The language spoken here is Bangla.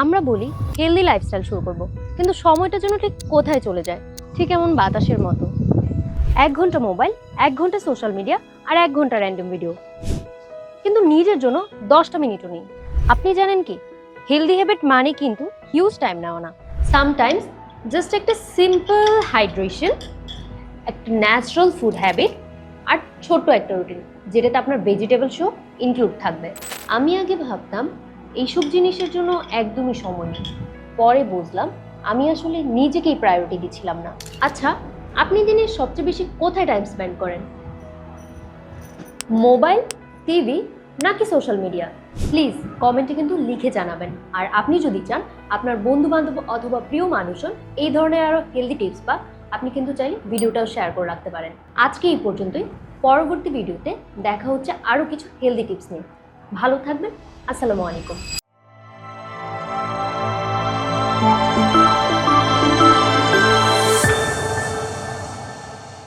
আমরা বলি হেলদি লাইফস্টাইল শুরু করব, কিন্তু সময়টা যেন ঠিক কোথায় চলে যায়, ঠিক এমন বাতাসের মতো। 1 ঘন্টা মোবাইল, 1 ঘন্টা সোশ্যাল মিডিয়া, আর 1 ঘন্টা র্যান্ডম ভিডিও, কিন্তু নিজের জন্য 10টা মিনিটও নেই। আপনি জানেন কি, হেলদি হ্যাবিট মানে কিন্তু হিউজ টাইম নেওয়া না। সামটাইমস জাস্ট একটা সিম্পল হাইড্রেশন, একটা ন্যাচারাল ফুড হ্যাবিট, আর ছোট্ট একটা রুটিন যেটাতে আপনার ভেজিটেবল শো ইনক্লুড থাকবে। আমি আগে ভাবতাম এইসব জিনিসের জন্য একদমই সময় নেই, পরে বুঝলাম আমি আসলে নিজেকেই প্রায়োরিটি দিচ্ছিলাম না। আচ্ছা, আপনি দিনের সবচেয়ে বেশি কোথায় টাইম স্পেন্ড করেন? মোবাইল, টিভি নাকি সোশ্যাল মিডিয়া? প্লিজ কমেন্টে কিন্তু লিখে জানাবেন। আর আপনি যদি চান আপনার বন্ধু বান্ধব অথবা প্রিয় মানুষজন এই ধরনের আরও হেলদি টিপস বা, আপনি কিন্তু চাইলে ভিডিওটাও শেয়ার করে রাখতে পারেন। আজকে এই পর্যন্তই। পরবর্তী ভিডিওতে দেখা হচ্ছে আরও কিছু হেলদি টিপস নিয়ে। ভালো থাকবেন। আসসালামু আলাইকুম।